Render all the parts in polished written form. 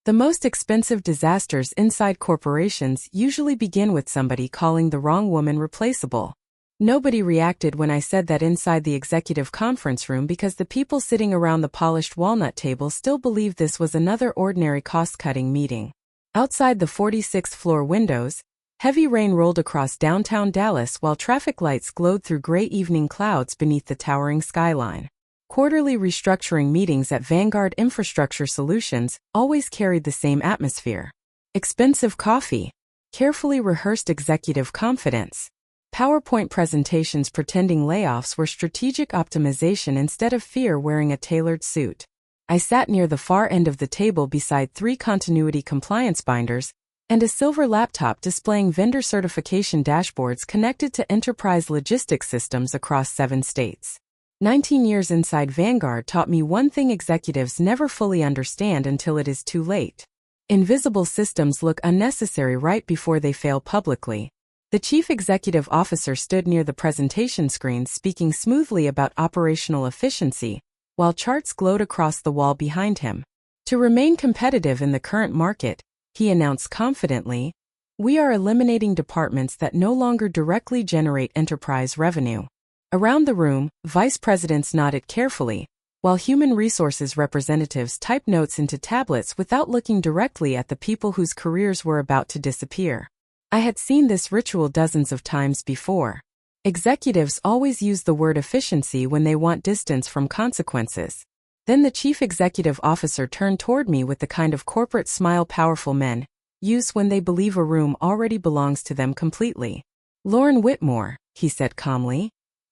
The most expensive disasters inside corporations usually begin with somebody calling the wrong woman replaceable. Nobody reacted when I said that inside the executive conference room because the people sitting around the polished walnut table still believed this was another ordinary cost-cutting meeting. Outside the 46th floor windows, heavy rain rolled across downtown Dallas while traffic lights glowed through gray evening clouds beneath the towering skyline. Quarterly restructuring meetings at Vanguard Infrastructure Solutions always carried the same atmosphere. Expensive coffee, carefully rehearsed executive confidence, PowerPoint presentations pretending layoffs were strategic optimization instead of fear wearing a tailored suit. I sat near the far end of the table beside 3 continuity compliance binders and a silver laptop displaying vendor certification dashboards connected to enterprise logistics systems across 7 states. 19 years inside Vanguard taught me one thing executives never fully understand until it is too late. Invisible systems look unnecessary right before they fail publicly. The chief executive officer stood near the presentation screen speaking smoothly about operational efficiency, while charts glowed across the wall behind him. To remain competitive in the current market, he announced confidently, we are eliminating departments that no longer directly generate enterprise revenue. Around the room, vice presidents nodded carefully, while human resources representatives typed notes into tablets without looking directly at the people whose careers were about to disappear. I had seen this ritual dozens of times before. Executives always use the word efficiency when they want distance from consequences. Then the chief executive officer turned toward me with the kind of corporate smile powerful men use when they believe a room already belongs to them completely. Lauren Whitmore, he said calmly.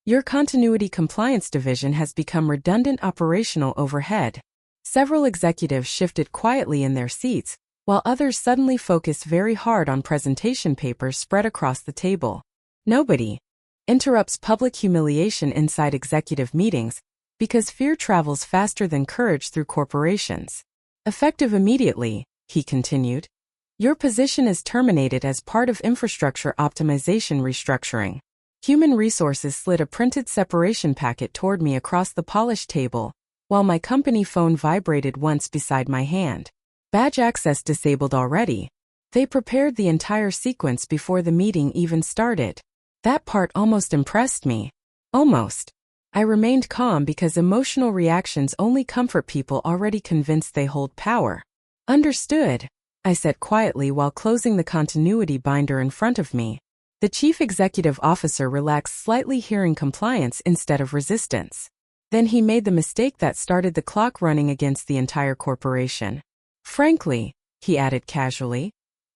Your continuity compliance division has become redundant operational overhead. Several executives shifted quietly in their seats, while others suddenly focused very hard on presentation papers spread across the table. Nobody interrupts public humiliation inside executive meetings because fear travels faster than courage through corporations. Effective immediately, he continued. Your position is terminated as part of infrastructure optimization restructuring. Human Resources slid a printed separation packet toward me across the polished table, while my company phone vibrated once beside my hand. Badge access disabled already. They prepared the entire sequence before the meeting even started. That part almost impressed me. Almost. I remained calm because emotional reactions only comfort people already convinced they hold power. Understood, I said quietly while closing the continuity binder in front of me. The chief executive officer relaxed slightly, hearing compliance instead of resistance. Then he made the mistake that started the clock running against the entire corporation. Frankly, he added casually,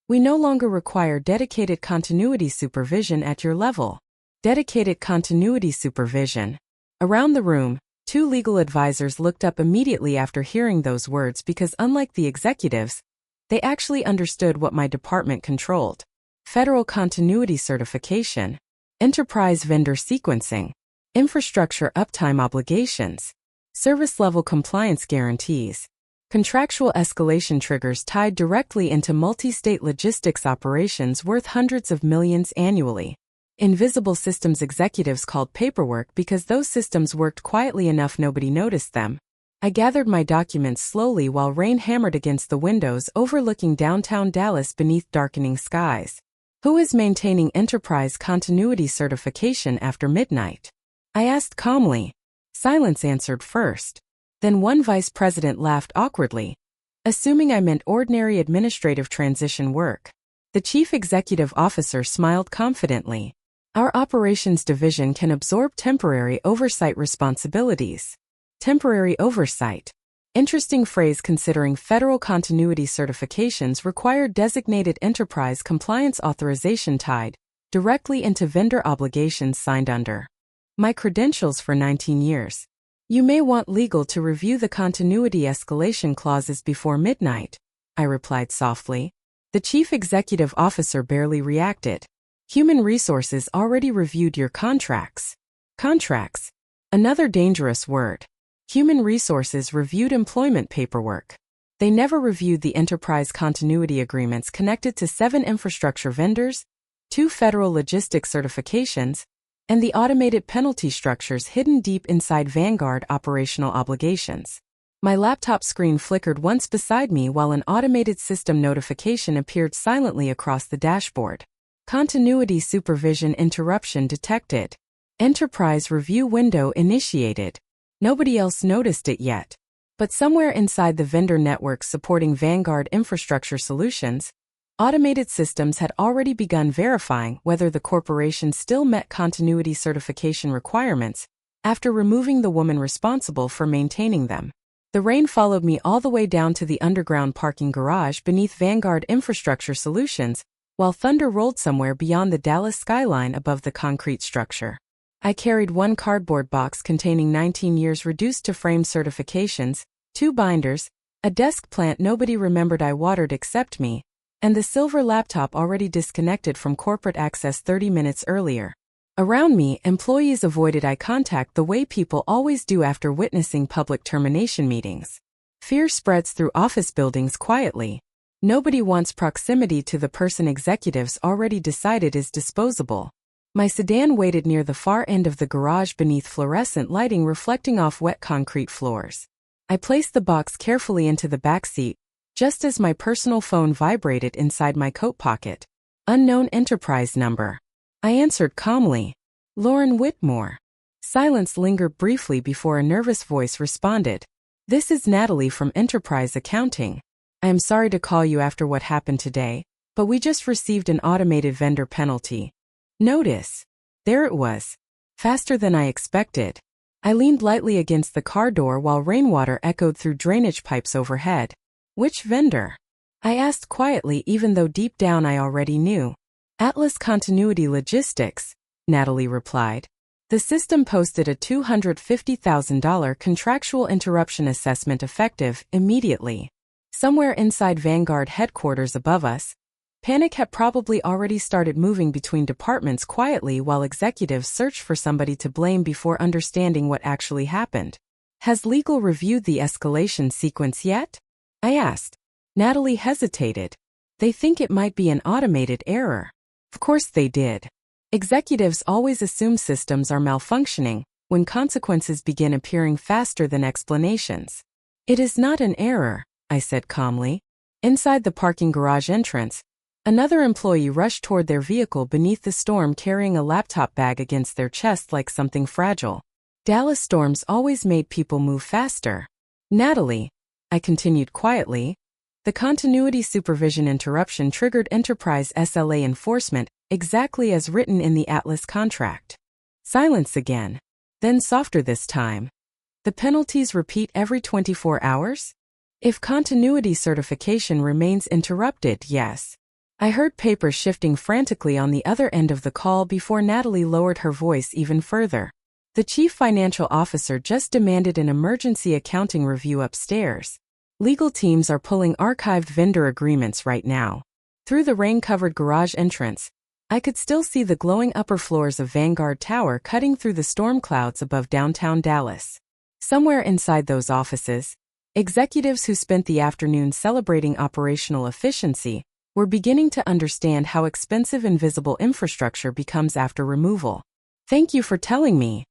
we no longer require dedicated continuity supervision at your level. Dedicated continuity supervision. Around the room, 2 legal advisors looked up immediately after hearing those words because unlike the executives, they actually understood what my department controlled. Federal continuity certification, enterprise vendor sequencing, infrastructure uptime obligations, service-level compliance guarantees, contractual escalation triggers tied directly into multi-state logistics operations worth hundreds of millions annually. Invisible systems executives called paperwork because those systems worked quietly enough nobody noticed them. I gathered my documents slowly while rain hammered against the windows overlooking downtown Dallas beneath darkening skies. Who is maintaining enterprise continuity certification after midnight? I asked calmly. Silence answered first. Then one vice president laughed awkwardly, assuming I meant ordinary administrative transition work. The chief executive officer smiled confidently. Our operations division can absorb temporary oversight responsibilities. Temporary oversight. Interesting phrase considering federal continuity certifications require designated enterprise compliance authorization tied directly into vendor obligations signed under my credentials for 19 years. You may want legal to review the continuity escalation clauses before midnight, I replied softly. The chief executive officer barely reacted. Human Resources already reviewed your contracts. Contracts. Another dangerous word. Human Resources reviewed employment paperwork. They never reviewed the enterprise continuity agreements connected to 7 infrastructure vendors, 2 federal logistics certifications, and the automated penalty structures hidden deep inside Vanguard operational obligations. My laptop screen flickered once beside me while an automated system notification appeared silently across the dashboard. Continuity supervision interruption detected. Enterprise review window initiated. Nobody else noticed it yet. But somewhere inside the vendor network supporting Vanguard Infrastructure Solutions, automated systems had already begun verifying whether the corporation still met continuity certification requirements after removing the woman responsible for maintaining them. The rain followed me all the way down to the underground parking garage beneath Vanguard Infrastructure Solutions, while thunder rolled somewhere beyond the Dallas skyline above the concrete structure. I carried one cardboard box containing 19 years reduced to frame certifications, 2 binders, a desk plant nobody remembered I watered except me, and the silver laptop already disconnected from corporate access 30 minutes earlier. Around me, employees avoided eye contact the way people always do after witnessing public termination meetings. Fear spreads through office buildings quietly. Nobody wants proximity to the person executives already decided is disposable. My sedan waited near the far end of the garage beneath fluorescent lighting reflecting off wet concrete floors. I placed the box carefully into the back seat, just as my personal phone vibrated inside my coat pocket. Unknown enterprise number. I answered calmly. Lauren Whitmore. Silence lingered briefly before a nervous voice responded. This is Natalie from Enterprise Accounting. I am sorry to call you after what happened today, but we just received an automated vendor penalty. Notice. There it was. Faster than I expected. I leaned lightly against the car door while rainwater echoed through drainage pipes overhead. Which vendor? I asked quietly even though deep down I already knew. Atlas Continuity Logistics, Natalie replied. The system posted a $250,000 contractual interruption assessment effective immediately. Somewhere inside Vanguard headquarters above us, panic had probably already started moving between departments quietly while executives searched for somebody to blame before understanding what actually happened. Has legal reviewed the escalation sequence yet? I asked. Natalie hesitated. They think it might be an automated error. Of course they did. Executives always assume systems are malfunctioning when consequences begin appearing faster than explanations. It is not an error, I said calmly. Inside the parking garage entrance, another employee rushed toward their vehicle beneath the storm carrying a laptop bag against their chest like something fragile. Dallas storms always made people move faster. Natalie, I continued quietly, the continuity supervision interruption triggered enterprise SLA enforcement exactly as written in the Atlas contract. Silence again. Then softer this time. The penalties repeat every 24 hours? If continuity certification remains interrupted, yes. I heard papers shifting frantically on the other end of the call before Natalie lowered her voice even further. The chief financial officer just demanded an emergency accounting review upstairs. Legal teams are pulling archived vendor agreements right now. Through the rain-covered garage entrance, I could still see the glowing upper floors of Vanguard Tower cutting through the storm clouds above downtown Dallas. Somewhere inside those offices, executives who spent the afternoon celebrating operational efficiency were beginning to understand how expensive invisible infrastructure becomes after removal. Thank you for telling me,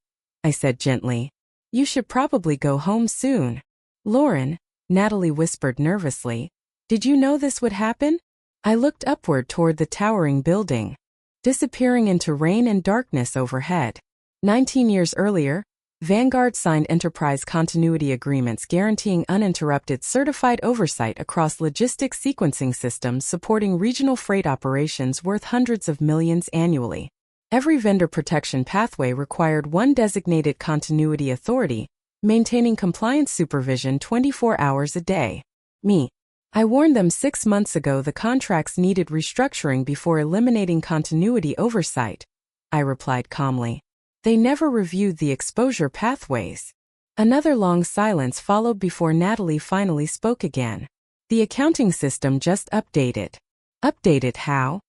I said gently. You should probably go home soon. Lauren, Natalie whispered nervously, did you know this would happen? I looked upward toward the towering building, disappearing into rain and darkness overhead. 19 years earlier, Vanguard signed enterprise continuity agreements guaranteeing uninterrupted certified oversight across logistics sequencing systems supporting regional freight operations worth hundreds of millions annually. Every vendor protection pathway required one designated continuity authority, maintaining compliance supervision 24 hours a day. Me. I warned them 6 months ago the contracts needed restructuring before eliminating continuity oversight, I replied calmly. They never reviewed the exposure pathways. Another long silence followed before Natalie finally spoke again. The accounting system just updated. Updated how?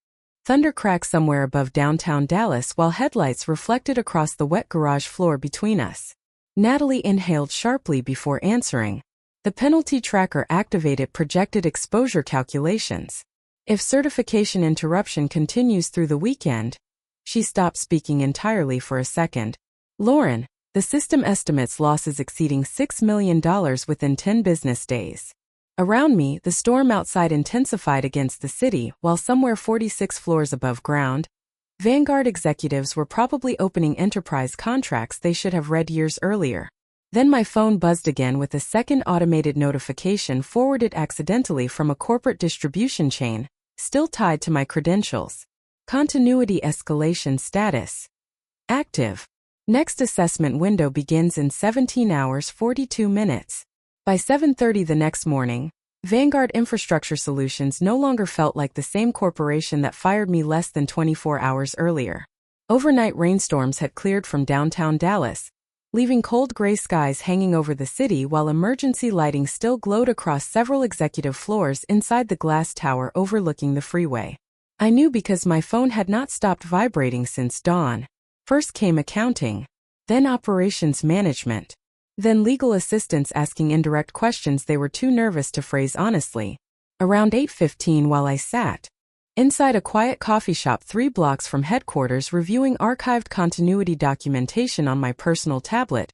Thunder cracked somewhere above downtown Dallas while headlights reflected across the wet garage floor between us. Natalie inhaled sharply before answering. The penalty tracker activated projected exposure calculations. If certification interruption continues through the weekend, she stopped speaking entirely for a second. Lauren, The system estimates losses exceeding $6 million within 10 business days. Around me, the storm outside intensified against the city, while somewhere 46 floors above ground, Vanguard executives were probably opening enterprise contracts they should have read years earlier. Then my phone buzzed again with a second automated notification forwarded accidentally from a corporate distribution chain, still tied to my credentials. Continuity escalation status. Active. Next assessment window begins in 17 hours 42 minutes. By 7:30 the next morning, Vanguard Infrastructure Solutions no longer felt like the same corporation that fired me less than 24 hours earlier. Overnight rainstorms had cleared from downtown Dallas, leaving cold gray skies hanging over the city while emergency lighting still glowed across several executive floors inside the glass tower overlooking the freeway. I knew because my phone had not stopped vibrating since dawn. First came accounting, then operations management, then legal assistants asking indirect questions they were too nervous to phrase honestly. Around 8:15 while I sat inside a quiet coffee shop 3 blocks from headquarters reviewing archived continuity documentation on my personal tablet,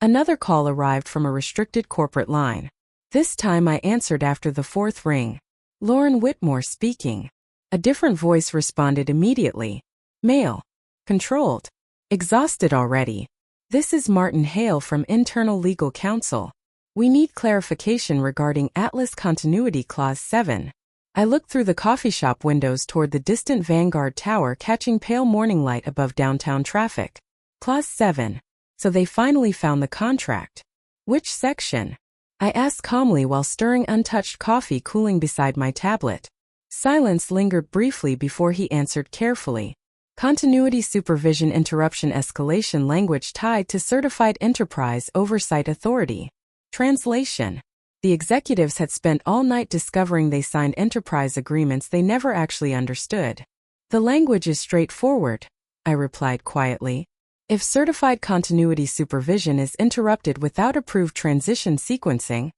another call arrived from a restricted corporate line. This time I answered after the 4th ring. Lauren Whitmore speaking. A different voice responded immediately. Male. Controlled. Exhausted already. This is Martin Hale from Internal Legal Counsel. We need clarification regarding Atlas Continuity Clause 7. I looked through the coffee shop windows toward the distant Vanguard Tower catching pale morning light above downtown traffic. Clause 7. So they finally found the contract. Which section? I asked calmly while stirring untouched coffee cooling beside my tablet. Silence lingered briefly before he answered carefully. Continuity Supervision Interruption Escalation Language tied to Certified Enterprise Oversight Authority. Translation. The executives had spent all night discovering they signed enterprise agreements they never actually understood. The language is straightforward, I replied quietly. If certified continuity supervision is interrupted without approved transition sequencing,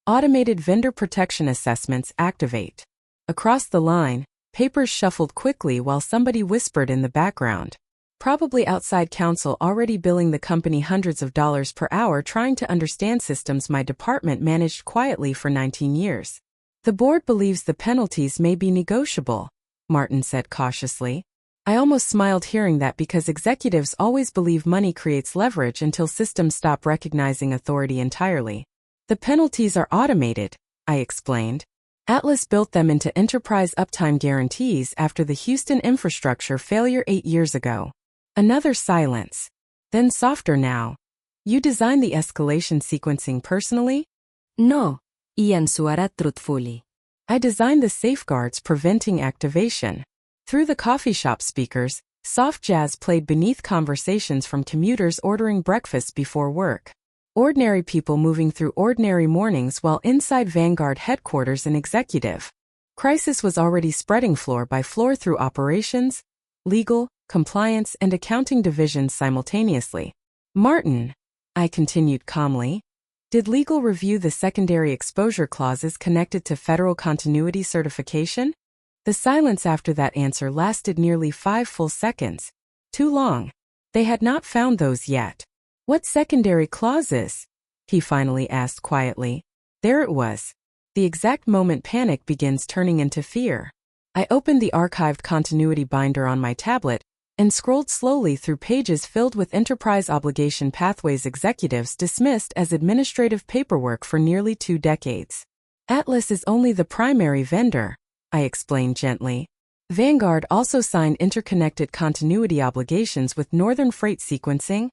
automated vendor protection assessments activate. Across the line, papers shuffled quickly while somebody whispered in the background. Probably outside counsel already billing the company hundreds of dollars per hour trying to understand systems my department managed quietly for 19 years. The board believes the penalties may be negotiable, Martin said cautiously. I almost smiled hearing that because executives always believe money creates leverage until systems stop recognizing authority entirely. The penalties are automated, I explained. Atlas built them into enterprise uptime guarantees after the Houston infrastructure failure 8 years ago. Another silence. Then softer now. You designed the escalation sequencing personally? No, Ian answered truthfully. I designed the safeguards preventing activation. Through the coffee shop speakers, soft jazz played beneath conversations from commuters ordering breakfast before work. Ordinary people moving through ordinary mornings while inside Vanguard headquarters an executive crisis was already spreading floor by floor through operations, legal, compliance, and accounting divisions simultaneously. Martin, I continued calmly, did legal review the secondary exposure clauses connected to federal continuity certification? The silence after that answer lasted nearly 5 full seconds. Too long. They had not found those yet. What secondary clauses? He finally asked quietly. There it was. The exact moment panic begins turning into fear. I opened the archived continuity binder on my tablet and scrolled slowly through pages filled with enterprise obligation pathways executives dismissed as administrative paperwork for nearly 2 decades. Atlas is only the primary vendor, I explained gently. Vanguard also signed interconnected continuity obligations with Northern Freight Sequencing,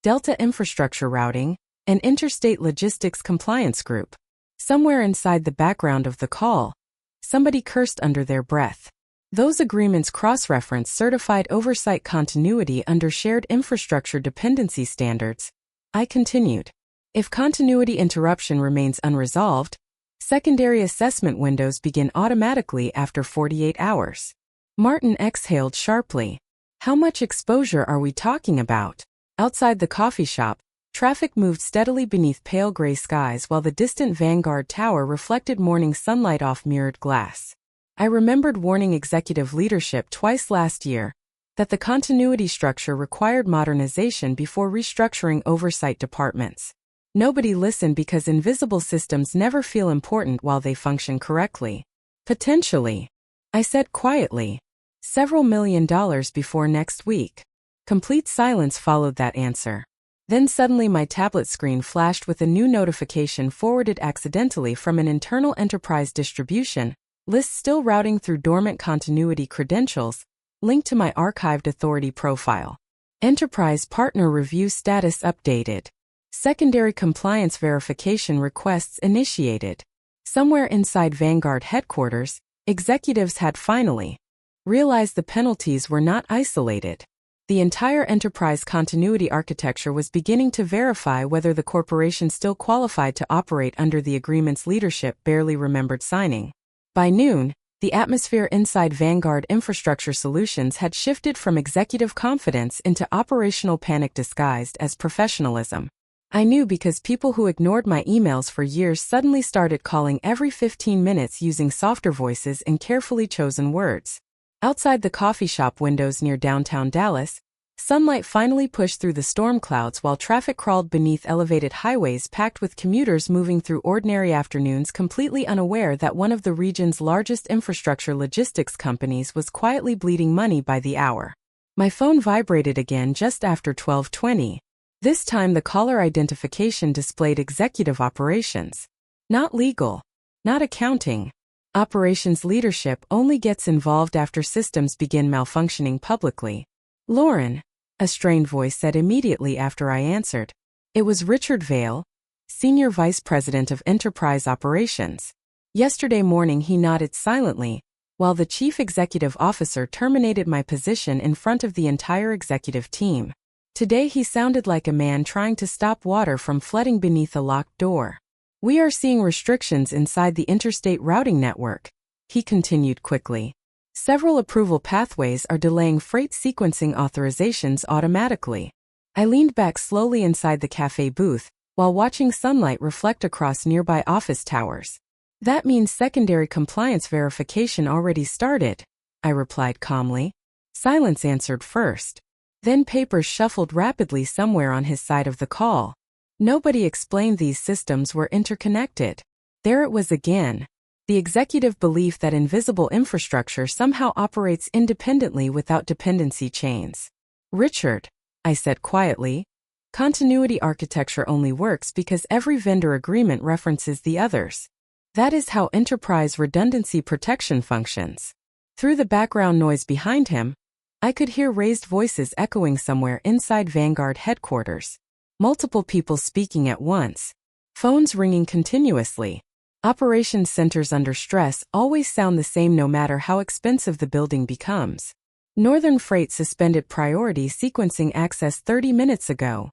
Delta Infrastructure Routing, and Interstate Logistics Compliance Group. Somewhere inside the background of the call, somebody cursed under their breath. Those agreements cross-reference certified oversight continuity under shared infrastructure dependency standards. I continued. If continuity interruption remains unresolved, secondary assessment windows begin automatically after 48 hours. Martin exhaled sharply. How much exposure are we talking about? Outside the coffee shop, traffic moved steadily beneath pale gray skies while the distant Vanguard Tower reflected morning sunlight off mirrored glass. I remembered warning executive leadership twice last year, that the continuity structure required modernization before restructuring oversight departments. Nobody listened because invisible systems never feel important while they function correctly. Potentially, I said quietly. Several $1,000,000 before next week. Complete silence followed that answer. Then suddenly my tablet screen flashed with a new notification forwarded accidentally from an internal enterprise distribution list still routing through dormant continuity credentials, linked to my archived authority profile. Enterprise partner review status updated. Secondary compliance verification requests initiated. Somewhere inside Vanguard headquarters, executives had finally realized the penalties were not isolated. The entire enterprise continuity architecture was beginning to verify whether the corporation still qualified to operate under the agreement's leadership barely remembered signing. By noon, the atmosphere inside Vanguard Infrastructure Solutions had shifted from executive confidence into operational panic disguised as professionalism. I knew because people who ignored my emails for years suddenly started calling every 15 minutes using softer voices and carefully chosen words. Outside the coffee shop windows near downtown Dallas, sunlight finally pushed through the storm clouds while traffic crawled beneath elevated highways packed with commuters moving through ordinary afternoons completely unaware that one of the region's largest infrastructure logistics companies was quietly bleeding money by the hour. My phone vibrated again just after 12:20. This time the caller identification displayed executive operations. Not legal. Not accounting. Operations leadership only gets involved after systems begin malfunctioning publicly. Lauren, a strained voice said immediately after I answered. It was Richard Vale, Senior Vice President of Enterprise Operations. Yesterday morning he nodded silently, while the Chief Executive Officer terminated my position in front of the entire executive team. Today he sounded like a man trying to stop water from flooding beneath a locked door. We are seeing restrictions inside the interstate routing network, he continued quickly. Several approval pathways are delaying freight sequencing authorizations automatically. I leaned back slowly inside the cafe booth, while watching sunlight reflect across nearby office towers. That means secondary compliance verification already started, I replied calmly. Silence answered first. Then papers shuffled rapidly somewhere on his side of the call. Nobody explained these systems were interconnected. There it was again. The executive belief that invisible infrastructure somehow operates independently without dependency chains. Richard, I said quietly, continuity architecture only works because every vendor agreement references the others. That is how enterprise redundancy protection functions. Through the background noise behind him, I could hear raised voices echoing somewhere inside Vanguard headquarters. Multiple people speaking at once. Phones ringing continuously. Operations centers under stress always sound the same no matter how expensive the building becomes. Northern Freight suspended priority sequencing access 30 minutes ago,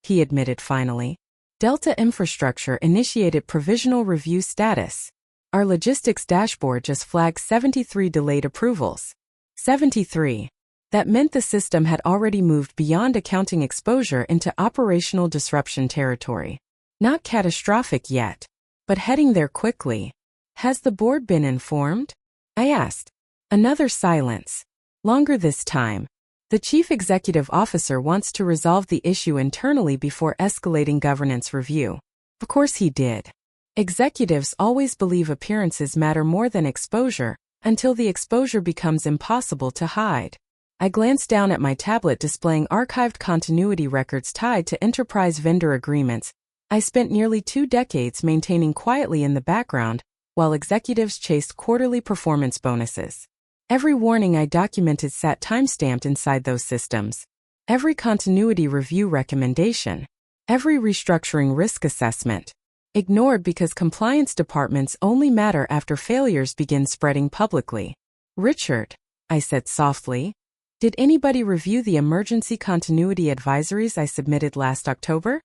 he admitted finally. Delta Infrastructure initiated provisional review status. Our logistics dashboard just flagged 73 delayed approvals. 73. That meant the system had already moved beyond accounting exposure into operational disruption territory. Not catastrophic yet, but heading there quickly. Has the board been informed? I asked. Another silence. Longer this time. The chief executive officer wants to resolve the issue internally before escalating governance review. Of course he did. Executives always believe appearances matter more than exposure, until the exposure becomes impossible to hide. I glanced down at my tablet displaying archived continuity records tied to enterprise vendor agreements. I spent nearly 2 decades maintaining quietly in the background, while executives chased quarterly performance bonuses. Every warning I documented sat timestamped inside those systems. Every continuity review recommendation. Every restructuring risk assessment. Ignored because compliance departments only matter after failures begin spreading publicly. Richard, I said softly. Did anybody review the emergency continuity advisories I submitted last October?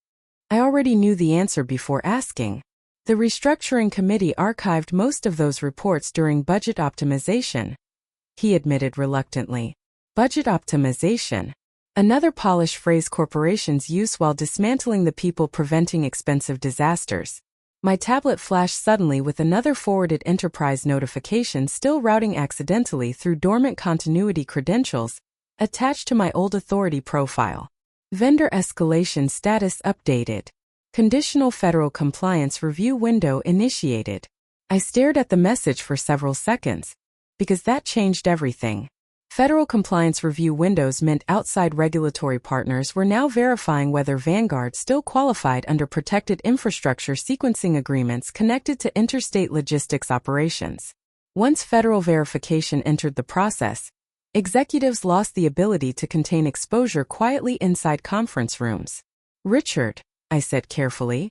I already knew the answer before asking. The restructuring committee archived most of those reports during budget optimization, he admitted reluctantly. Budget optimization. Another polished phrase corporations use while dismantling the people preventing expensive disasters. My tablet flashed suddenly with another forwarded enterprise notification still routing accidentally through dormant continuity credentials, Attached to my old authority profile. Vendor escalation status updated. Conditional federal compliance review window initiated. I stared at the message for several seconds, because that changed everything. Federal compliance review windows meant outside regulatory partners were now verifying whether Vanguard still qualified under protected infrastructure sequencing agreements connected to interstate logistics operations. Once federal verification entered the process, executives lost the ability to contain exposure quietly inside conference rooms. Richard, I said carefully,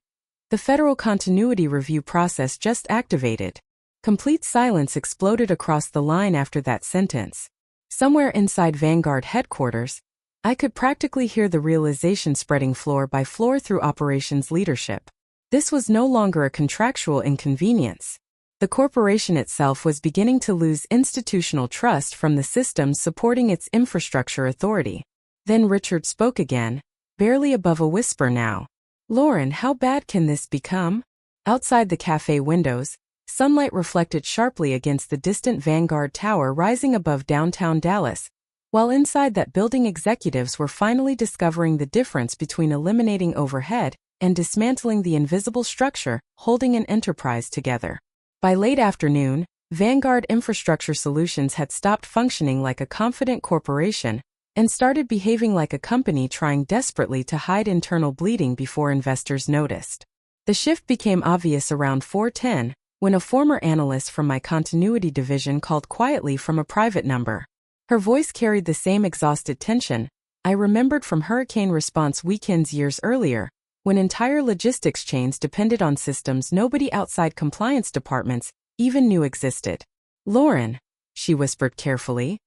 the federal continuity review process just activated. Complete silence exploded across the line after that sentence. Somewhere inside Vanguard headquarters, I could practically hear the realization spreading floor by floor through operations leadership. This was no longer a contractual inconvenience. The corporation itself was beginning to lose institutional trust from the systems supporting its infrastructure authority. Then Richard spoke again, barely above a whisper now. Lauren, how bad can this become? Outside the cafe windows, sunlight reflected sharply against the distant Vanguard Tower rising above downtown Dallas, while inside that building executives were finally discovering the difference between eliminating overhead and dismantling the invisible structure holding an enterprise together. By late afternoon, Vanguard Infrastructure Solutions had stopped functioning like a confident corporation and started behaving like a company trying desperately to hide internal bleeding before investors noticed. The shift became obvious around 4:10, when a former analyst from my continuity division called quietly from a private number. Her voice carried the same exhausted tension I remembered from hurricane response weekends years earlier, when entire logistics chains depended on systems nobody outside compliance departments even knew existed. Lauren, she whispered carefully,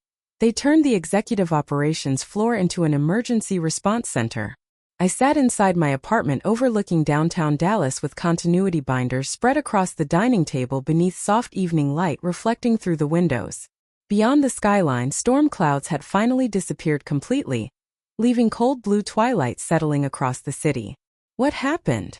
they turned the executive operations floor into an emergency response center. I sat inside my apartment overlooking downtown Dallas with continuity binders spread across the dining table beneath soft evening light reflecting through the windows. Beyond the skyline, storm clouds had finally disappeared completely, leaving cold blue twilight settling across the city. What happened?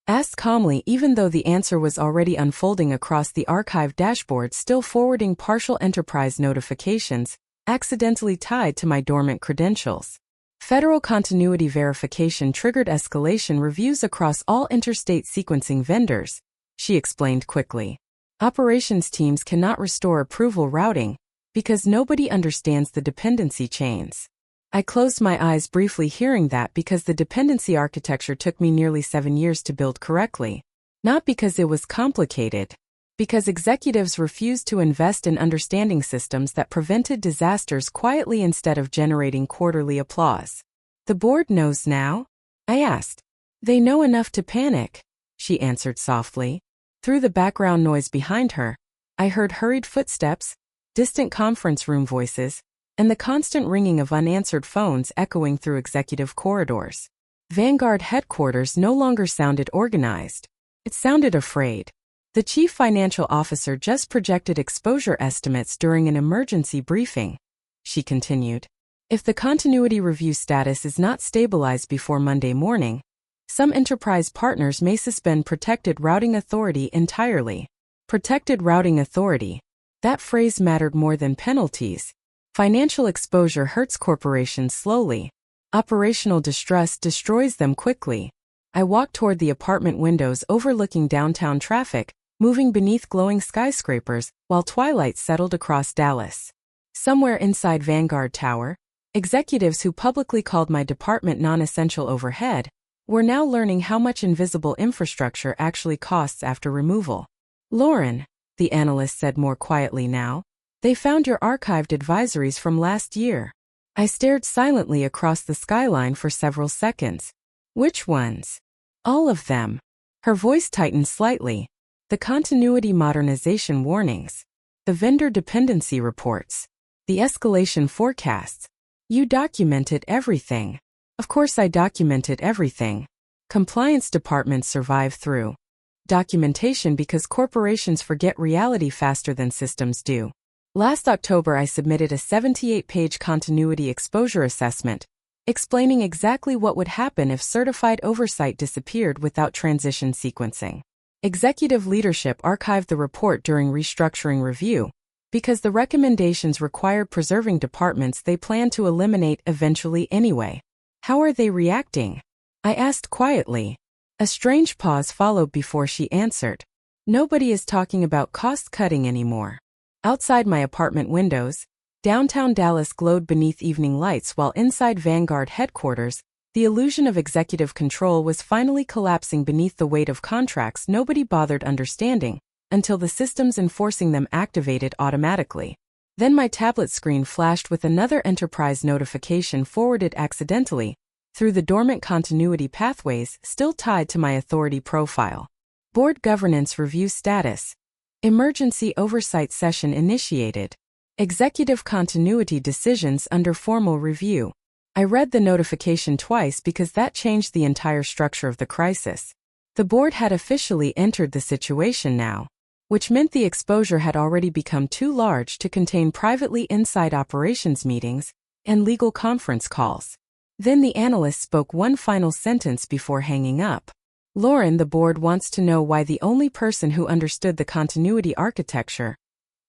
Asked calmly, even though the answer was already unfolding across the archive dashboard, still forwarding partial enterprise notifications, accidentally tied to my dormant credentials. Federal continuity verification triggered escalation reviews across all interstate sequencing vendors, she explained quickly. Operations teams cannot restore approval routing because nobody understands the dependency chains. I closed my eyes briefly hearing that because the dependency architecture took me nearly 7 years to build correctly. Not because it was complicated, because executives refused to invest in understanding systems that prevented disasters quietly instead of generating quarterly applause. The board knows now? I asked. They know enough to panic, she answered softly. Through the background noise behind her, I heard hurried footsteps, distant conference room voices, and the constant ringing of unanswered phones echoing through executive corridors. Vanguard headquarters no longer sounded organized. It sounded afraid. The chief financial officer just projected exposure estimates during an emergency briefing, she continued. If the continuity review status is not stabilized before Monday morning, some enterprise partners may suspend protected routing authority entirely. Protected routing authority. That phrase mattered more than penalties. Financial exposure hurts corporations slowly. Operational distress destroys them quickly. I walked toward the apartment windows overlooking downtown traffic, moving beneath glowing skyscrapers while twilight settled across Dallas. Somewhere inside Vanguard Tower, executives who publicly called my department non-essential overhead were now learning how much invisible infrastructure actually costs after removal. Lauren, the analyst said more quietly now, they found your archived advisories from last year. I stared silently across the skyline for several seconds. Which ones? All of them. Her voice tightened slightly. The continuity modernization warnings. The vendor dependency reports. The escalation forecasts. You documented everything. Of course I documented everything. Compliance departments survive through documentation because corporations forget reality faster than systems do. Last October I submitted a 78-page continuity exposure assessment, explaining exactly what would happen if certified oversight disappeared without transition sequencing. Executive leadership archived the report during restructuring review, Because the recommendations required preserving departments they plan to eliminate eventually anyway. How are they reacting? I asked quietly. A strange pause followed before she answered. Nobody is talking about cost-cutting anymore. Outside my apartment windows, downtown Dallas glowed beneath evening lights while inside Vanguard headquarters, the illusion of executive control was finally collapsing beneath the weight of contracts nobody bothered understanding, until the systems enforcing them activated automatically. Then my tablet screen flashed with another enterprise notification forwarded accidentally, through the dormant continuity pathways still tied to my authority profile. Board governance review status. Emergency oversight session initiated. Executive continuity decisions under formal review. I read the notification twice because that changed the entire structure of the crisis. The board had officially entered the situation now, which meant the exposure had already become too large to contain privately inside operations meetings and legal conference calls. Then the analyst spoke one final sentence before hanging up. Lauren, the board wants to know why the only person who understood the continuity architecture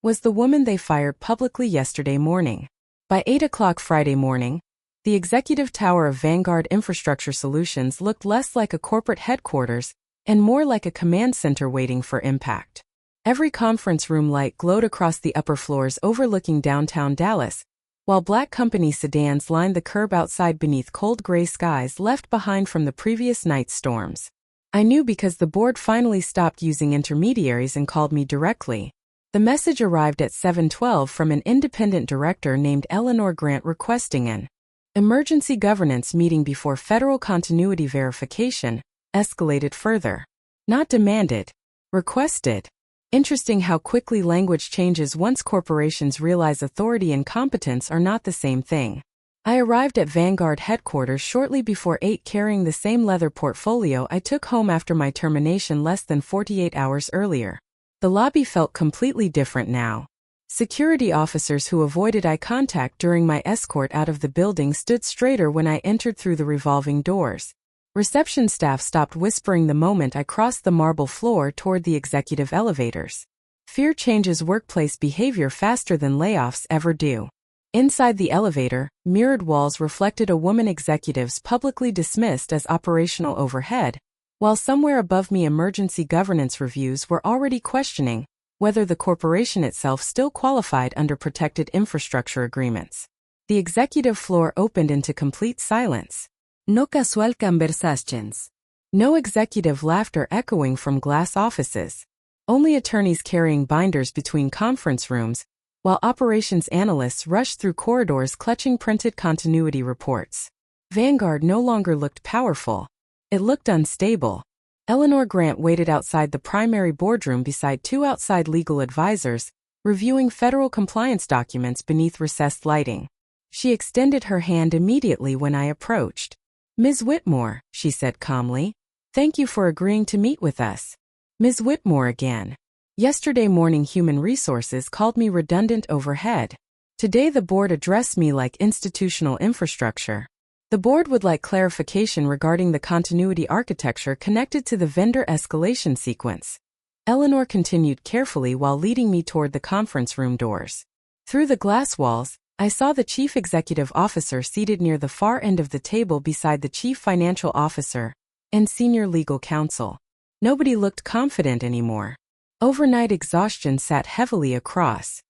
was the woman they fired publicly yesterday morning. By 8 o'clock Friday morning, the executive tower of Vanguard Infrastructure Solutions looked less like a corporate headquarters and more like a command center waiting for impact. Every conference room light glowed across the upper floors overlooking downtown Dallas, while black company sedans lined the curb outside beneath cold gray skies left behind from the previous night's storms. I knew because the board finally stopped using intermediaries and called me directly. The message arrived at 7:12 from an independent director named Eleanor Grant requesting an emergency governance meeting before federal continuity verification escalated further. Not demanded, requested. Interesting how quickly language changes once corporations realize authority and competence are not the same thing. I arrived at Vanguard headquarters shortly before 8 carrying the same leather portfolio I took home after my termination less than 48 hours earlier. The lobby felt completely different now. Security officers who avoided eye contact during my escort out of the building stood straighter when I entered through the revolving doors. Reception staff stopped whispering the moment I crossed the marble floor toward the executive elevators. Fear changes workplace behavior faster than layoffs ever do. Inside the elevator, mirrored walls reflected a woman executives publicly dismissed as operational overhead, while somewhere above me emergency governance reviews were already questioning whether the corporation itself still qualified under protected infrastructure agreements. The executive floor opened into complete silence. No casual conversations. No executive laughter echoing from glass offices. Only attorneys carrying binders between conference rooms, while operations analysts rushed through corridors clutching printed continuity reports. Vanguard no longer looked powerful. It looked unstable. Eleanor Grant waited outside the primary boardroom beside two outside legal advisors, reviewing federal compliance documents beneath recessed lighting. She extended her hand immediately when I approached. "Ms. Whitmore," she said calmly, "thank you for agreeing to meet with us." Ms. Whitmore again. Yesterday morning Human Resources called me redundant overhead. Today the board addressed me like institutional infrastructure. The board would like clarification regarding the continuity architecture connected to the vendor escalation sequence. Eleanor continued carefully while leading me toward the conference room doors. Through the glass walls, I saw the chief executive officer seated near the far end of the table beside the chief financial officer and senior legal counsel. Nobody looked confident anymore. Overnight exhaustion sat heavily across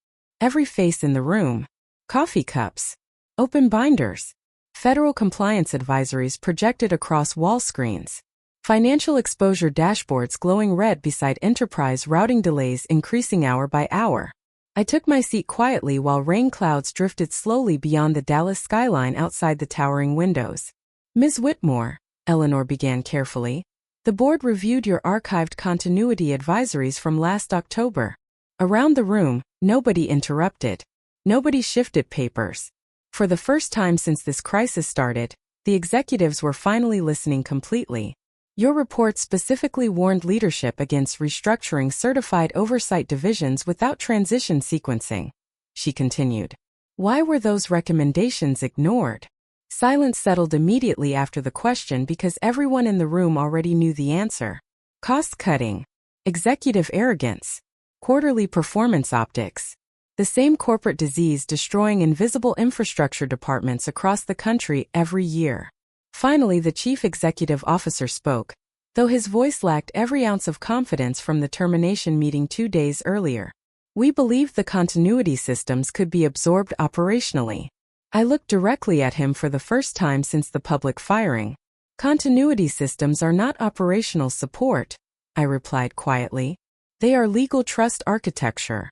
every face in the room. Coffee cups, open binders, federal compliance advisories projected across wall screens, financial exposure dashboards glowing red beside enterprise routing delays increasing hour by hour. I took my seat quietly while rain clouds drifted slowly beyond the Dallas skyline outside the towering windows. "Ms. Whitmore," Eleanor began carefully, "the board reviewed your archived continuity advisories from last October." Around the room, nobody interrupted. Nobody shifted papers. For the first time since this crisis started, the executives were finally listening completely. "Your report specifically warned leadership against restructuring certified oversight divisions without transition sequencing," she continued. "Why were those recommendations ignored?" Silence settled immediately after the question because everyone in the room already knew the answer. Cost cutting, executive arrogance, quarterly performance optics. The same corporate disease destroying invisible infrastructure departments across the country every year. Finally, the chief executive officer spoke, though his voice lacked every ounce of confidence from the termination meeting 2 days earlier. We believed the continuity systems could be absorbed operationally. I looked directly at him for the first time since the public firing. Continuity systems are not operational support, I replied quietly. They are legal trust architecture.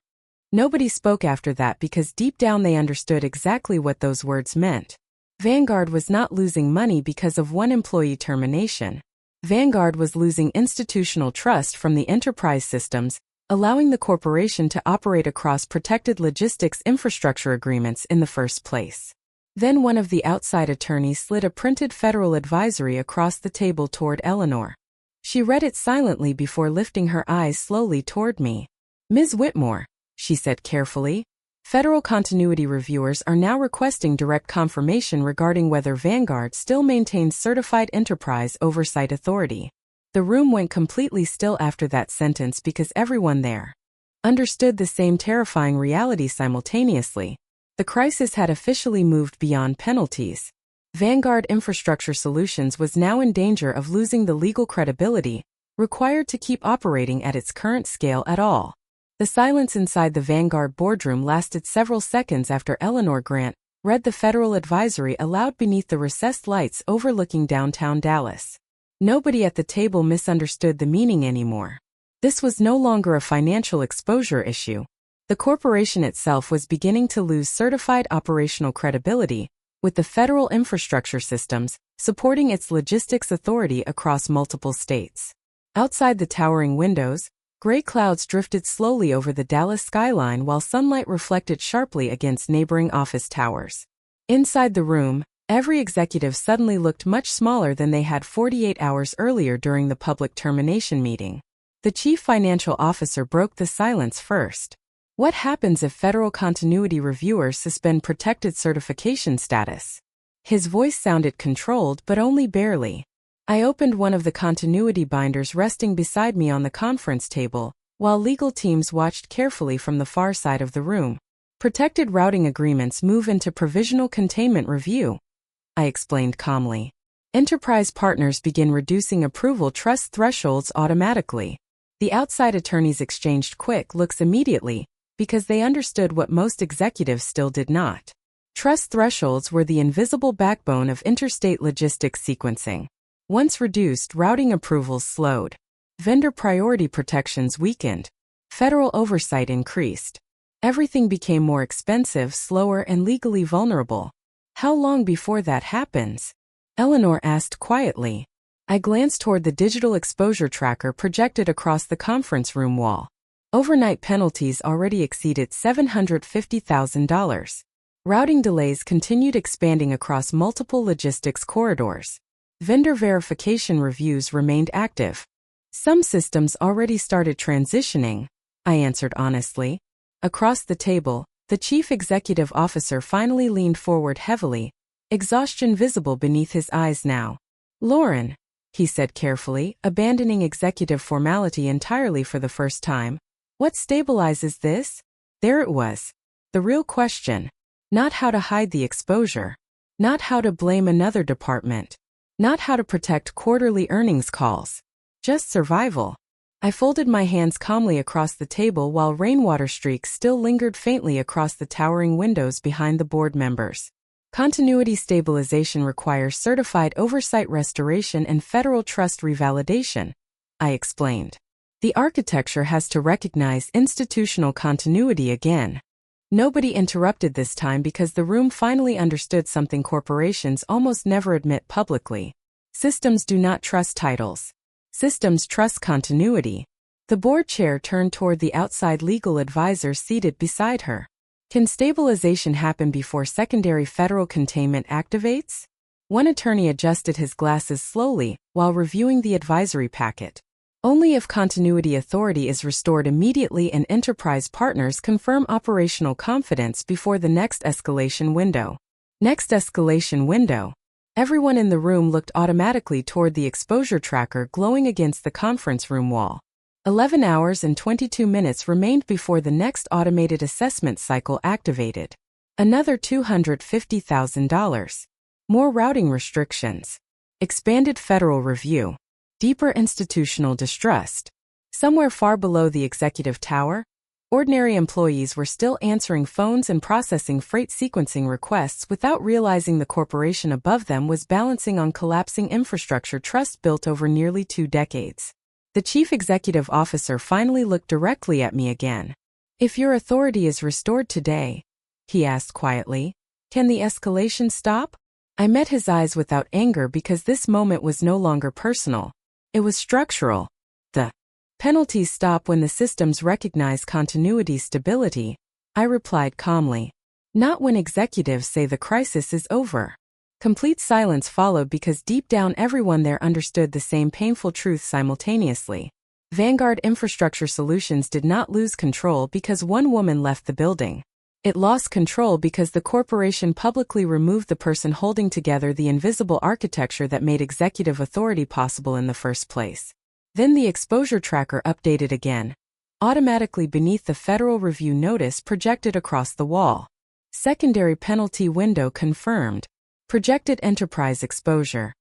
Nobody spoke after that because deep down they understood exactly what those words meant. Vanguard was not losing money because of one employee termination. Vanguard was losing institutional trust from the enterprise systems, allowing the corporation to operate across protected logistics infrastructure agreements in the first place. Then one of the outside attorneys slid a printed federal advisory across the table toward Eleanor. She read it silently before lifting her eyes slowly toward me. "Ms. Whitmore," she said carefully, "federal continuity reviewers are now requesting direct confirmation regarding whether Vanguard still maintains certified enterprise oversight authority." The room went completely still after that sentence because everyone there understood the same terrifying reality simultaneously. The crisis had officially moved beyond penalties. Vanguard Infrastructure Solutions was now in danger of losing the legal credibility required to keep operating at its current scale at all. The silence inside the Vanguard boardroom lasted several seconds after Eleanor Grant read the federal advisory aloud beneath the recessed lights overlooking downtown Dallas. Nobody at the table misunderstood the meaning anymore. This was no longer a financial exposure issue. The corporation itself was beginning to lose certified operational credibility, with the federal infrastructure systems supporting its logistics authority across multiple states. Outside the towering windows, gray clouds drifted slowly over the Dallas skyline while sunlight reflected sharply against neighboring office towers. Inside the room, every executive suddenly looked much smaller than they had 48 hours earlier during the public termination meeting. The chief financial officer broke the silence first. "What happens if federal continuity reviewers suspend protected certification status?" His voice sounded controlled but only barely. I opened one of the continuity binders resting beside me on the conference table, while legal teams watched carefully from the far side of the room. "Protected routing agreements move into provisional containment review," I explained calmly. "Enterprise partners begin reducing approval trust thresholds automatically." The outside attorneys exchanged quick looks immediately, because they understood what most executives still did not. Trust thresholds were the invisible backbone of interstate logistics sequencing. Once reduced, routing approvals slowed. Vendor priority protections weakened. Federal oversight increased. Everything became more expensive, slower, and legally vulnerable. "How long before that happens?" Eleanor asked quietly. I glanced toward the digital exposure tracker projected across the conference room wall. Overnight penalties already exceeded $750,000. Routing delays continued expanding across multiple logistics corridors. Vendor verification reviews remained active. "Some systems already started transitioning," I answered honestly. Across the table, the chief executive officer finally leaned forward heavily, exhaustion visible beneath his eyes now. "Lauren," he said carefully, abandoning executive formality entirely for the first time, "what stabilizes this?" There it was. The real question. Not how to hide the exposure. Not how to blame another department. Not how to protect quarterly earnings calls. Just survival. I folded my hands calmly across the table while rainwater streaks still lingered faintly across the towering windows behind the board members. Continuity stabilization requires certified oversight restoration and federal trust revalidation, I explained. The architecture has to recognize institutional continuity again. Nobody interrupted this time because the room finally understood something corporations almost never admit publicly. Systems do not trust titles. Systems trust continuity. The board chair turned toward the outside legal advisor seated beside her. "Can stabilization happen before secondary federal containment activates?" One attorney adjusted his glasses slowly while reviewing the advisory packet. "Only if continuity authority is restored immediately and enterprise partners confirm operational confidence before the next escalation window." Next escalation window. Everyone in the room looked automatically toward the exposure tracker glowing against the conference room wall. 11 hours and 22 minutes remained before the next automated assessment cycle activated. Another $250,000. More routing restrictions. Expanded federal review. Deeper institutional distrust. Somewhere far below the executive tower, ordinary employees were still answering phones and processing freight sequencing requests without realizing the corporation above them was balancing on collapsing infrastructure trust built over nearly 2 decades. The chief executive officer finally looked directly at me again. "If your authority is restored today," he asked quietly, "can the escalation stop?" I met his eyes without anger because this moment was no longer personal. It was structural. The penalties stop when the systems recognize continuity stability, I replied calmly. Not when executives say the crisis is over. Complete silence followed because deep down everyone there understood the same painful truth simultaneously. Vanguard Infrastructure Solutions did not lose control because one woman left the building. It lost control because the corporation publicly removed the person holding together the invisible architecture that made executive authority possible in the first place. Then the exposure tracker updated again, automatically beneath the Federal Review notice projected across the wall. Secondary penalty window confirmed. Projected enterprise exposure.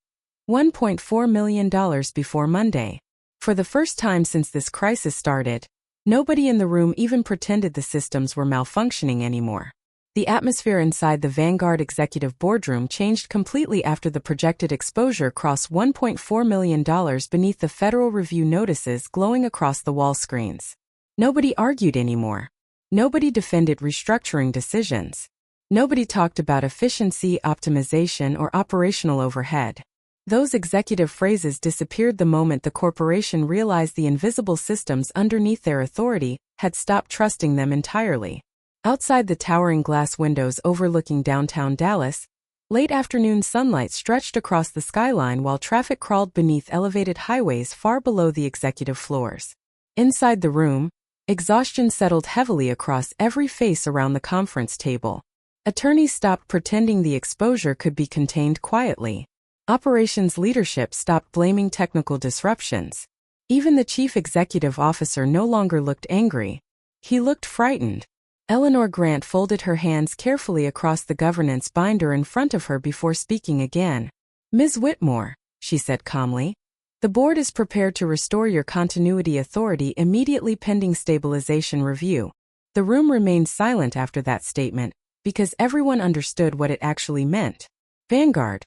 $1.4 million before Monday. For the first time since this crisis started, nobody in the room even pretended the systems were malfunctioning anymore. The atmosphere inside the Vanguard executive boardroom changed completely after the projected exposure crossed $1.4 million beneath the Federal Review notices glowing across the wall screens. Nobody argued anymore. Nobody defended restructuring decisions. Nobody talked about efficiency, optimization, or operational overhead. Those executive phrases disappeared the moment the corporation realized the invisible systems underneath their authority had stopped trusting them entirely. Outside the towering glass windows overlooking downtown Dallas, late afternoon sunlight stretched across the skyline while traffic crawled beneath elevated highways far below the executive floors. Inside the room, exhaustion settled heavily across every face around the conference table. Attorneys stopped pretending the exposure could be contained quietly. Operations leadership stopped blaming technical disruptions. Even the chief executive officer no longer looked angry. He looked frightened. Eleanor Grant folded her hands carefully across the governance binder in front of her before speaking again. "Ms. Whitmore," she said calmly, "the board is prepared to restore your continuity authority immediately pending stabilization review." The room remained silent after that statement, because everyone understood what it actually meant. Vanguard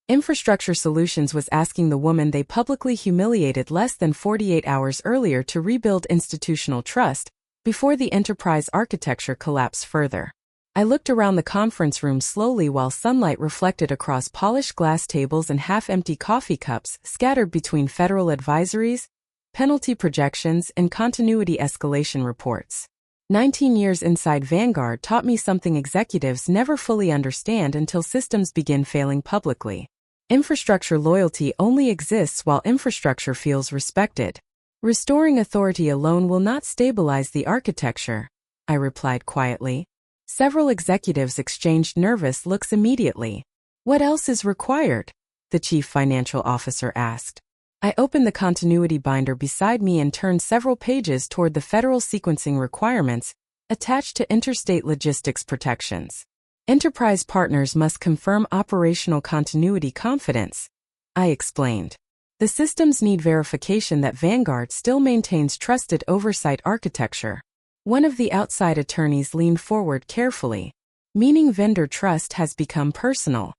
Infrastructure Solutions was asking the woman they publicly humiliated less than 48 hours earlier to rebuild institutional trust before the enterprise architecture collapsed further. I looked around the conference room slowly while sunlight reflected across polished glass tables and half-empty coffee cups scattered between federal advisories, penalty projections, and continuity escalation reports. 19 years inside Vanguard taught me something executives never fully understand until systems begin failing publicly. Infrastructure loyalty only exists while infrastructure feels respected. Restoring authority alone will not stabilize the architecture, I replied quietly. Several executives exchanged nervous looks immediately. "What else is required?" the chief financial officer asked. I opened the continuity binder beside me and turned several pages toward the federal sequencing requirements attached to interstate logistics protections. Enterprise partners must confirm operational continuity confidence, I explained. The systems need verification that Vanguard still maintains trusted oversight architecture. One of the outside attorneys leaned forward carefully. "Meaning vendor trust has become personal."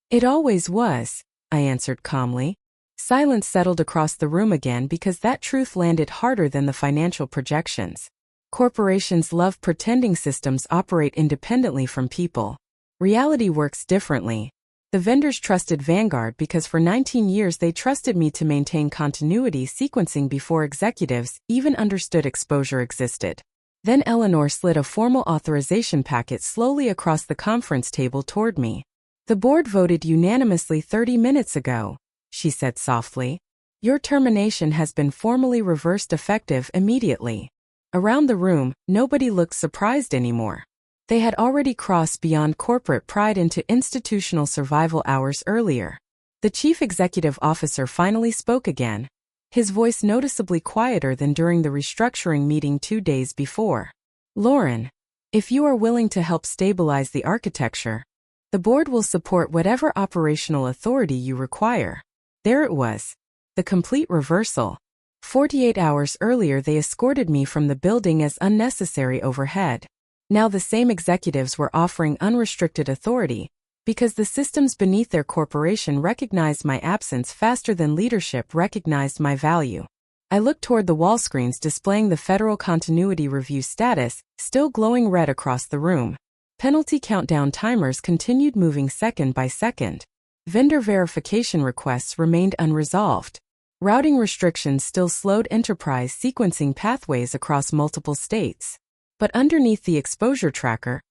"It always was," I answered calmly. Silence settled across the room again because that truth landed harder than the financial projections. Corporations love pretending systems operate independently from people. Reality works differently. The vendors trusted Vanguard because for 19 years they trusted me to maintain continuity sequencing before executives even understood exposure existed. Then Eleanor slid a formal authorization packet slowly across the conference table toward me. "The board voted unanimously 30 minutes ago," she said softly. "Your termination has been formally reversed effective immediately." Around the room, nobody looked surprised anymore. They had already crossed beyond corporate pride into institutional survival hours earlier. The chief executive officer finally spoke again. his voice noticeably quieter than during the restructuring meeting 2 days before. "Lauren, if you are willing to help stabilize the architecture, the board will support whatever operational authority you require." There it was. The complete reversal. 48 hours earlier they escorted me from the building as unnecessary overhead. Now the same executives were offering unrestricted authority, because the systems beneath their corporation recognized my absence faster than leadership recognized my value. I looked toward the wall screens displaying the Federal Continuity Review status, still glowing red across the room. Penalty countdown timers continued moving second by second. Vendor verification requests remained unresolved. Routing restrictions still slowed enterprise sequencing pathways across multiple states. But underneath the exposure tracker,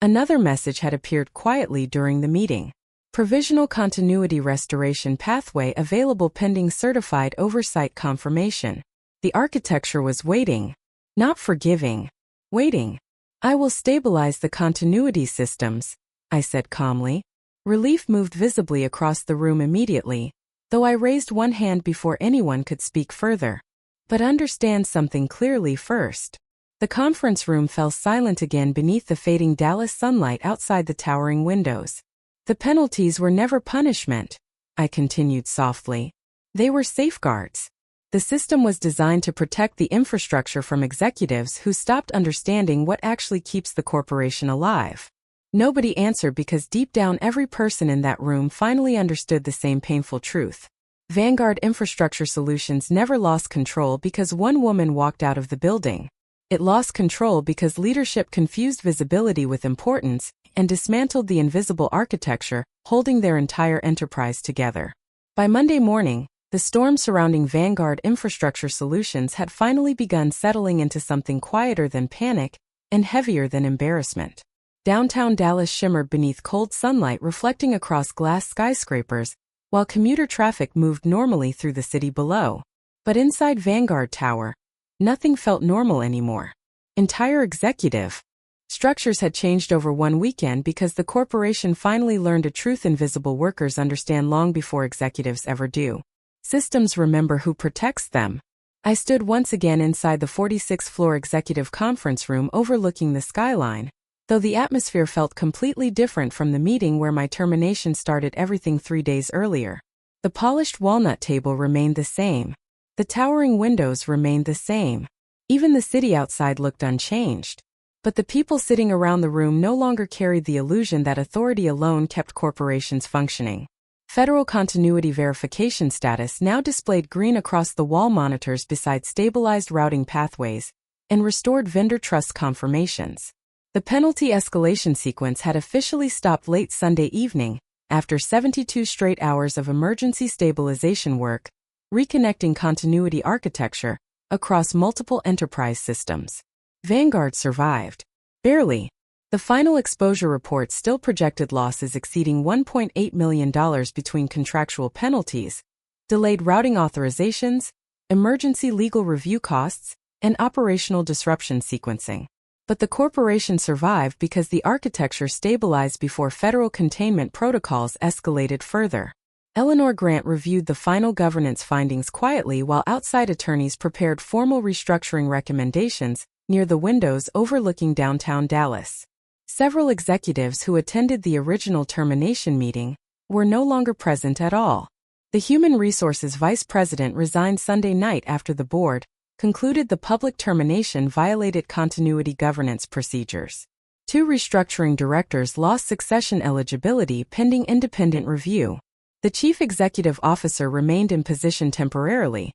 another message had appeared quietly during the meeting. Provisional continuity restoration pathway available pending certified oversight confirmation. The architecture was waiting. Not forgiving. Waiting. "I will stabilize the continuity systems," I said calmly. Relief moved visibly across the room immediately, though I raised one hand before anyone could speak further. "But understand something clearly first." The conference room fell silent again beneath the fading Dallas sunlight outside the towering windows. "The penalties were never punishment," I continued softly. "They were safeguards. The system was designed to protect the infrastructure from executives who stopped understanding what actually keeps the corporation alive." Nobody answered because deep down every person in that room finally understood the same painful truth. Vanguard Infrastructure Solutions never lost control because one woman walked out of the building. It lost control because leadership confused visibility with importance and dismantled the invisible architecture holding their entire enterprise together. By Monday morning, the storm surrounding Vanguard Infrastructure Solutions had finally begun settling into something quieter than panic and heavier than embarrassment. Downtown Dallas shimmered beneath cold sunlight reflecting across glass skyscrapers, while commuter traffic moved normally through the city below. But inside Vanguard Tower, nothing felt normal anymore. Entire executive structures had changed over one weekend because the corporation finally learned a truth invisible workers understand long before executives ever do. Systems remember who protects them. I stood once again inside the 46th floor executive conference room overlooking the skyline, though the atmosphere felt completely different from the meeting where my termination started everything 3 days earlier. The polished walnut table remained the same. The towering windows remained the same. Even the city outside looked unchanged. But the people sitting around the room no longer carried the illusion that authority alone kept corporations functioning. Federal Continuity Verification status now displayed green across the wall monitors beside stabilized routing pathways and restored vendor trust confirmations. The penalty escalation sequence had officially stopped late Sunday evening, after 72 straight hours of emergency stabilization work, reconnecting continuity architecture across multiple enterprise systems. Vanguard survived. Barely. The final exposure report still projected losses exceeding $1.8 million between contractual penalties, delayed routing authorizations, emergency legal review costs, and operational disruption sequencing. But the corporation survived because the architecture stabilized before federal containment protocols escalated further. Eleanor Grant reviewed the final governance findings quietly while outside attorneys prepared formal restructuring recommendations near the windows overlooking downtown Dallas. Several executives who attended the original termination meeting were no longer present at all. The Human Resources Vice President resigned Sunday night after the board concluded the public termination violated continuity governance procedures. 2 restructuring directors lost succession eligibility pending independent review. The chief executive officer remained in position temporarily,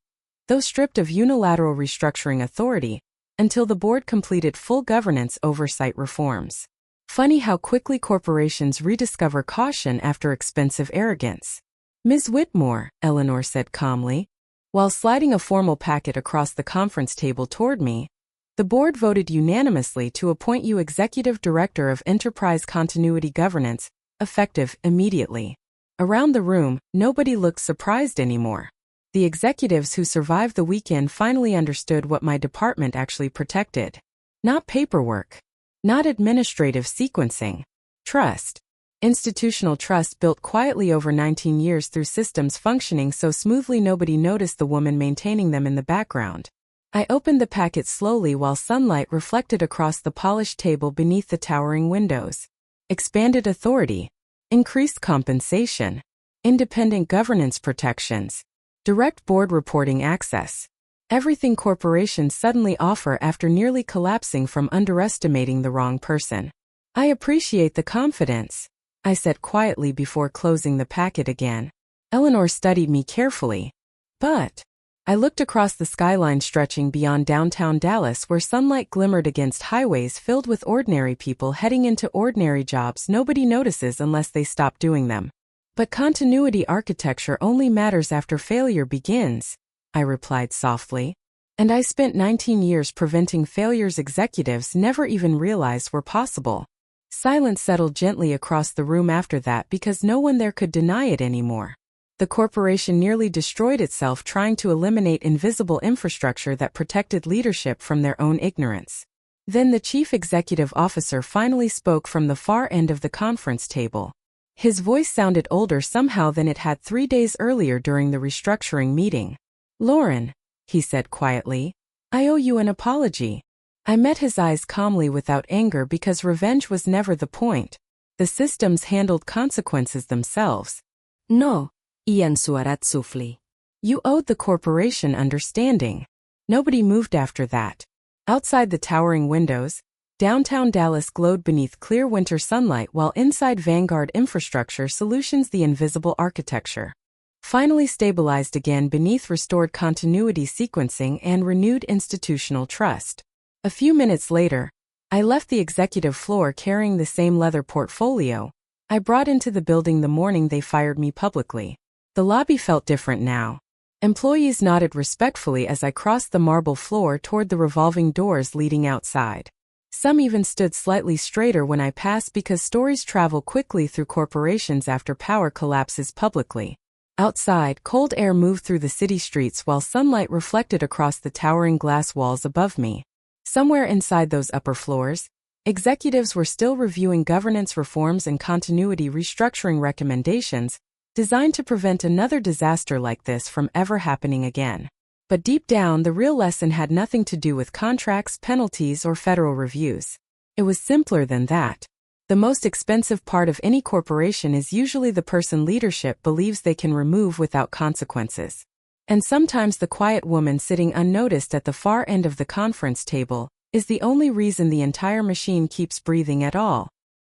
though stripped of unilateral restructuring authority, until the board completed full governance oversight reforms. Funny how quickly corporations rediscover caution after expensive arrogance. "Ms. Whitmore," Eleanor said calmly, while sliding a formal packet across the conference table toward me, "the board voted unanimously to appoint you Executive Director of Enterprise Continuity Governance, effective immediately." Around the room, nobody looked surprised anymore. The executives who survived the weekend finally understood what my department actually protected. Not paperwork. Not administrative sequencing. Trust. Institutional trust built quietly over 19 years through systems functioning so smoothly nobody noticed the woman maintaining them in the background. I opened the packet slowly while sunlight reflected across the polished table beneath the towering windows. Expanded authority. Increased compensation. Independent governance protections. Direct board reporting access. Everything corporations suddenly offer after nearly collapsing from underestimating the wrong person. I appreciate the confidence, I said quietly before closing the packet again. Eleanor studied me carefully. But I looked across the skyline stretching beyond downtown Dallas where sunlight glimmered against highways filled with ordinary people heading into ordinary jobs nobody notices unless they stop doing them. But continuity architecture only matters after failure begins, I replied softly. And I spent 19 years preventing failures executives never even realized were possible. Silence settled gently across the room after that because no one there could deny it anymore. The corporation nearly destroyed itself trying to eliminate invisible infrastructure that protected leadership from their own ignorance. Then the chief executive officer finally spoke from the far end of the conference table. His voice sounded older somehow than it had 3 days earlier during the restructuring meeting. "Lauren," he said quietly, "I owe you an apology." I met his eyes calmly without anger because revenge was never the point. The systems handled consequences themselves. No, iyan suarat sufli. You owed the corporation understanding. Nobody moved after that. Outside the towering windows, downtown Dallas glowed beneath clear winter sunlight while inside Vanguard Infrastructure Solutions the invisible architecture finally stabilized again beneath restored continuity sequencing and renewed institutional trust. A few minutes later, I left the executive floor carrying the same leather portfolio I brought into the building the morning they fired me publicly. The lobby felt different now. Employees nodded respectfully as I crossed the marble floor toward the revolving doors leading outside. Some even stood slightly straighter when I passed because stories travel quickly through corporations after power collapses publicly. Outside, cold air moved through the city streets while sunlight reflected across the towering glass walls above me. Somewhere inside those upper floors, executives were still reviewing governance reforms and continuity restructuring recommendations designed to prevent another disaster like this from ever happening again. But deep down, the real lesson had nothing to do with contracts, penalties, or federal reviews. It was simpler than that. The most expensive part of any corporation is usually the person leadership believes they can remove without consequences. And sometimes the quiet woman sitting unnoticed at the far end of the conference table is the only reason the entire machine keeps breathing at all.